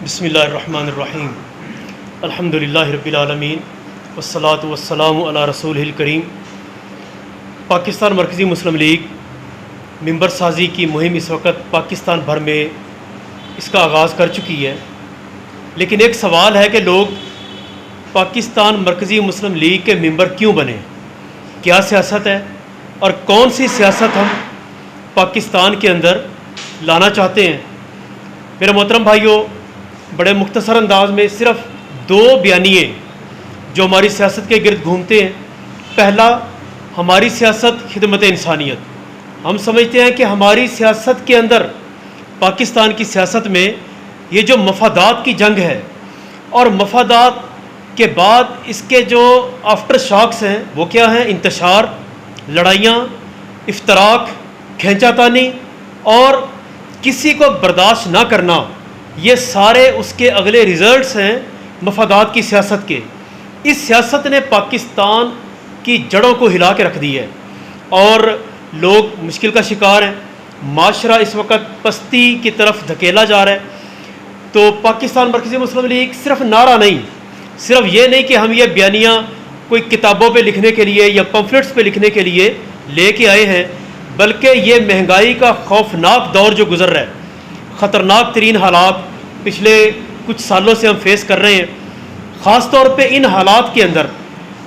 بسم اللہ الرحمن الرحیم الحمدللہ رب العالمین والصلاۃ والسلام علی رسول الکریم۔ پاکستان مرکزی مسلم لیگ ممبر سازی کی مہم اس وقت پاکستان بھر میں اس کا آغاز کر چکی ہے، لیکن ایک سوال ہے کہ لوگ پاکستان مرکزی مسلم لیگ کے ممبر کیوں بنے؟ کیا سیاست ہے اور کون سی سیاست ہم پاکستان کے اندر لانا چاہتے ہیں؟ میرے محترم بھائیوں، بڑے مختصر انداز میں صرف دو بیانیے جو ہماری سیاست کے گرد گھومتے ہیں۔ پہلا، ہماری سیاست خدمت انسانیت۔ ہم سمجھتے ہیں کہ ہماری سیاست کے اندر، پاکستان کی سیاست میں یہ جو مفادات کی جنگ ہے اور مفادات کے بعد اس کے جو آفٹر شاکس ہیں وہ کیا ہیں؟ انتشار، لڑائیاں، افتراق، کھینچا تانی اور کسی کو برداشت نہ کرنا، یہ سارے اس کے اگلے ریزلٹس ہیں مفادات کی سیاست کے۔ اس سیاست نے پاکستان کی جڑوں کو ہلا کے رکھ دی ہے اور لوگ مشکل کا شکار ہیں۔ معاشرہ اس وقت پستی کی طرف دھکیلا جا رہا ہے۔ تو پاکستان مرکزی مسلم لیگ صرف نعرہ نہیں، صرف یہ نہیں کہ ہم یہ بیانیاں کوئی کتابوں پہ لکھنے کے لیے یا پمفلٹس پہ لکھنے کے لیے لے کے آئے ہیں، بلکہ یہ مہنگائی کا خوفناک دور جو گزر رہا ہے، خطرناک ترین حالات پچھلے کچھ سالوں سے ہم فیس کر رہے ہیں۔ خاص طور پہ ان حالات کے اندر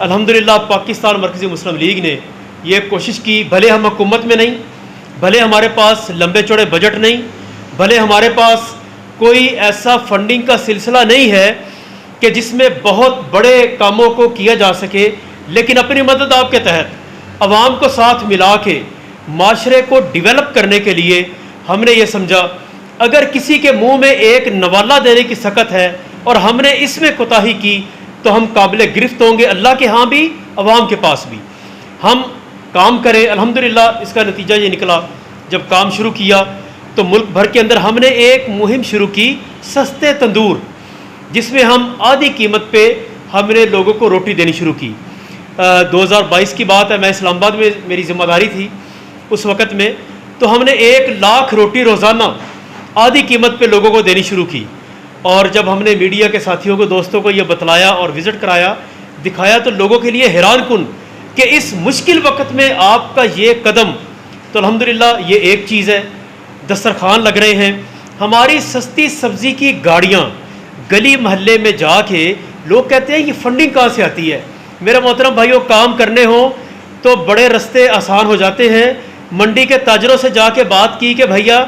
الحمدللہ پاکستان مرکزی مسلم لیگ نے یہ کوشش کی، بھلے ہم حکومت میں نہیں، بھلے ہمارے پاس لمبے چوڑے بجٹ نہیں، بھلے ہمارے پاس کوئی ایسا فنڈنگ کا سلسلہ نہیں ہے کہ جس میں بہت بڑے کاموں کو کیا جا سکے، لیکن اپنی مدد آپ کے تحت عوام کو ساتھ ملا کے معاشرے کو ڈیولپ کرنے کے لیے ہم نے یہ سمجھا اگر کسی کے منہ میں ایک نوالہ دینے کی سکت ہے اور ہم نے اس میں کوتاہی کی تو ہم قابل گرفت ہوں گے، اللہ کے ہاں بھی، عوام کے پاس بھی۔ ہم کام کریں، الحمدللہ اس کا نتیجہ یہ نکلا، جب کام شروع کیا تو ملک بھر کے اندر ہم نے ایک مہم شروع کی، سستے تندور، جس میں ہم آدھی قیمت پہ ہم نے لوگوں کو روٹی دینی شروع کی۔ 2022 کی بات ہے، میں اسلام آباد میں میری ذمہ داری تھی اس وقت میں، تو ہم نے 1 لاکھ روٹی روزانہ آدھی قیمت پہ لوگوں کو دینی شروع کی۔ اور جب ہم نے میڈیا کے ساتھیوں کو، دوستوں کو یہ بتلایا اور وزٹ کرایا، دکھایا، تو لوگوں کے لیے حیران کن کہ اس مشکل وقت میں آپ کا یہ قدم، تو الحمدللہ یہ ایک چیز ہے۔ دسترخوان لگ رہے ہیں، ہماری سستی سبزی کی گاڑیاں گلی محلے میں جا کے لوگ کہتے ہیں یہ فنڈنگ کہاں سے آتی ہے؟ میرے محترم بھائیوں، کام کرنے ہوں تو بڑے رستے آسان ہو جاتے ہیں۔ منڈی کے تاجروں سے جا کے بات کی کہ بھیا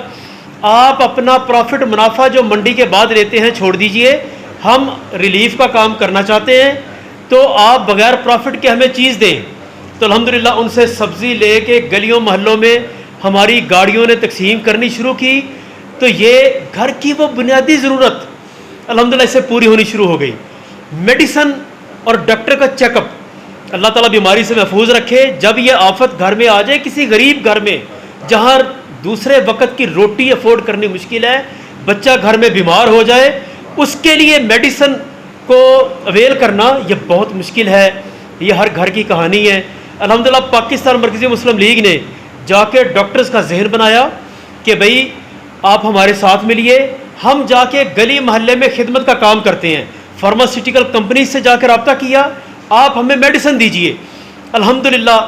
آپ اپنا پروفٹ، منافع جو منڈی کے بعد لیتے ہیں چھوڑ دیجئے، ہم ریلیف کا کام کرنا چاہتے ہیں، تو آپ بغیر پروفٹ کے ہمیں چیز دیں۔ تو الحمدللہ ان سے سبزی لے کے گلیوں محلوں میں ہماری گاڑیوں نے تقسیم کرنی شروع کی، تو یہ گھر کی وہ بنیادی ضرورت الحمدللہ اس سے پوری ہونی شروع ہو گئی۔ میڈیسن اور ڈاکٹر کا چیک اپ، اللہ تعالیٰ بیماری سے محفوظ رکھے۔ جب یہ آفت گھر میں آ جائے، کسی غریب گھر میں جہاں دوسرے وقت کی روٹی افورڈ کرنی مشکل ہے، بچہ گھر میں بیمار ہو جائے، اس کے لیے میڈیسن کو اویل کرنا یہ بہت مشکل ہے۔ یہ ہر گھر کی کہانی ہے۔ الحمدللہ پاکستان مرکزی مسلم لیگ نے جا کے ڈاکٹرز کا ذہن بنایا کہ بھئی آپ ہمارے ساتھ ملیے، ہم جا کے گلی محلے میں خدمت کا کام کرتے ہیں۔ فارماسیوٹیکل کمپنی سے جا کے رابطہ کیا، آپ ہمیں میڈیسن دیجئے۔ الحمدللہ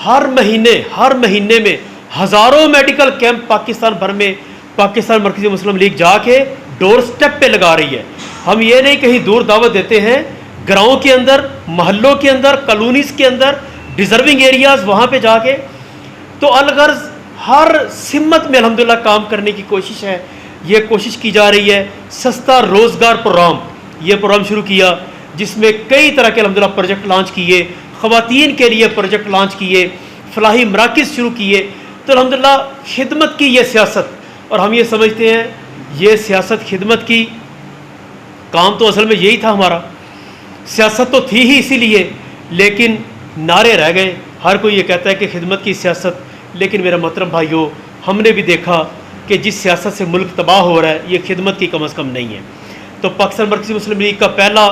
ہر مہینے میں ہزاروں میڈیکل کیمپ پاکستان بھر میں پاکستان مرکزی مسلم لیگ جا کے ڈور سٹیپ پہ لگا رہی ہے۔ ہم یہ نہیں کہیں دور دعوت دیتے ہیں، گراؤں کے اندر، محلوں کے اندر، کالونیز کے اندر، ڈیزرونگ ایریاز، وہاں پہ جا کے تو الغرض ہر سمت میں الحمدللہ کام کرنے کی کوشش ہے۔ یہ کوشش کی جا رہی ہے۔ سستا روزگار پروگرام، یہ پروگرام شروع کیا جس میں کئی طرح کے الحمدللہ پروجیکٹ لانچ کیے، خواتین کے لیے پروجیکٹ لانچ کیے، فلاحی مراکز شروع کیے۔ تو الحمدللہ خدمت کی یہ سیاست، اور ہم یہ سمجھتے ہیں یہ سیاست خدمت کی، کام تو اصل میں یہی تھا ہمارا، سیاست تو تھی ہی اسی لیے، لیکن نعرے رہ گئے۔ ہر کوئی یہ کہتا ہے کہ خدمت کی سیاست، لیکن میرے محترم بھائیوں، ہم نے بھی دیکھا کہ جس سیاست سے ملک تباہ ہو رہا ہے یہ خدمت کی کم از کم نہیں ہے۔ تو پاکستان مرکزی مسلم لیگ کا پہلا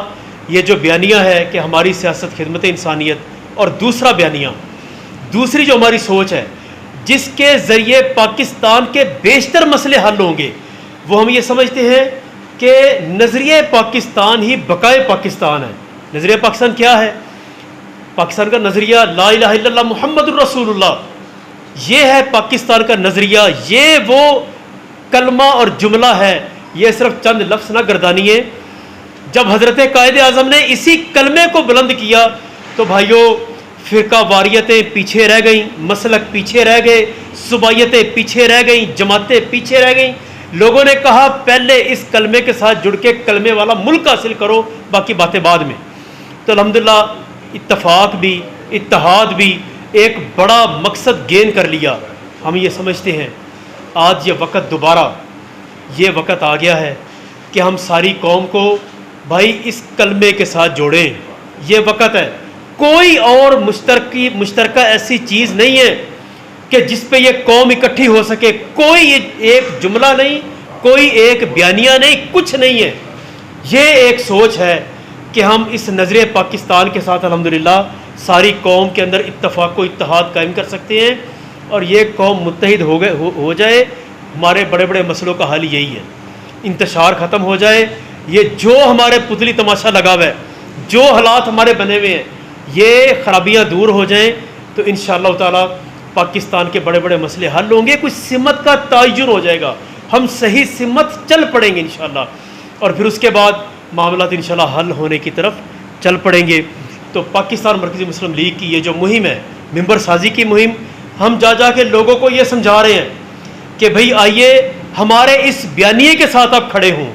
یہ جو بیانیہ ہے کہ ہماری سیاست خدمت انسانیت، اور دوسرا بیانیہ، دوسری جو ہماری سوچ ہے جس کے ذریعے پاکستان کے بیشتر مسئلے حل ہوں گے، وہ ہم یہ سمجھتے ہیں کہ نظریہ پاکستان ہی بقائے پاکستان ہے۔ نظریہ پاکستان کیا ہے؟ پاکستان کا نظریہ لا الہ الا اللہ محمد الرسول اللہ، یہ ہے پاکستان کا نظریہ، یہ وہ کلمہ اور جملہ ہے، یہ صرف چند لفظ نہ گردانیے۔ جب حضرت قائد اعظم نے اسی کلمے کو بلند کیا تو بھائیوں فرقہ واریتیں پیچھے رہ گئیں، مسلک پیچھے رہ گئے، صوبائیتیں پیچھے رہ گئیں، جماعتیں پیچھے رہ گئیں۔ لوگوں نے کہا پہلے اس کلمے کے ساتھ جڑ کے کلمے والا ملک حاصل کرو، باقی باتیں بعد میں۔ تو الحمدللہ اتفاق بھی، اتحاد بھی، ایک بڑا مقصد گین کر لیا۔ ہم یہ سمجھتے ہیں آج یہ وقت دوبارہ یہ وقت آ گیا ہے کہ ہم ساری قوم کو بھائی اس کلمے کے ساتھ جوڑیں۔ یہ وقت ہے، کوئی اور مشترکہ ایسی چیز نہیں ہے کہ جس پہ یہ قوم اکٹھی ہو سکے، کوئی ایک جملہ نہیں، کوئی ایک بیانیہ نہیں، کچھ نہیں ہے۔ یہ ایک سوچ ہے کہ ہم اس نظریہ پاکستان کے ساتھ الحمدللہ ساری قوم کے اندر اتفاق و اتحاد قائم کر سکتے ہیں، اور یہ قوم متحد ہو جائے، ہمارے بڑے بڑے مسئلوں کا حل یہی ہے۔ انتشار ختم ہو جائے، یہ جو ہمارے پتلی تماشا لگا ہوا ہے، جو حالات ہمارے بنے ہوئے ہیں، یہ خرابیاں دور ہو جائیں تو انشاءاللہ تعالی پاکستان کے بڑے بڑے مسئلے حل ہوں گے، کوئی سمت کا تعین ہو جائے گا، ہم صحیح سمت چل پڑیں گے انشاءاللہ، اور پھر اس کے بعد معاملات انشاءاللہ حل ہونے کی طرف چل پڑیں گے۔ تو پاکستان مرکزی مسلم لیگ کی یہ جو مہم ہے، ممبر سازی کی مہم، ہم جا کے لوگوں کو یہ سمجھا رہے ہیں کہ بھئی آئیے ہمارے اس بیانیے کے ساتھ آپ کھڑے ہوں،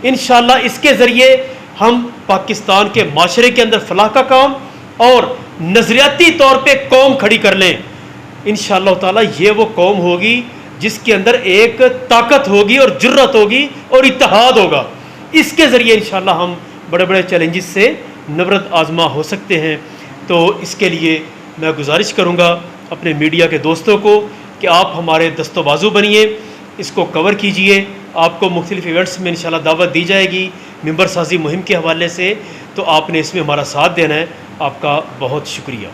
انشاءاللہ اس کے ذریعے ہم پاکستان کے معاشرے کے اندر فلاح کا کام اور نظریاتی طور پہ قوم کھڑی کر لیں۔ انشاءاللہ تعالی یہ وہ قوم ہوگی جس کے اندر ایک طاقت ہوگی اور جرت ہوگی اور اتحاد ہوگا۔ اس کے ذریعے انشاءاللہ ہم بڑے بڑے چیلنجز سے نبرد آزما ہو سکتے ہیں۔ تو اس کے لیے میں گزارش کروں گا اپنے میڈیا کے دوستوں کو کہ آپ ہمارے دست و بازو بنیے، اس کو کور کیجئے۔ آپ کو مختلف ایونٹس میں انشاءاللہ دعوت دی جائے گی ممبر سازی مہم کے حوالے سے، تو آپ نے اس میں ہمارا ساتھ دینا ہے۔ آپ کا بہت شکریہ۔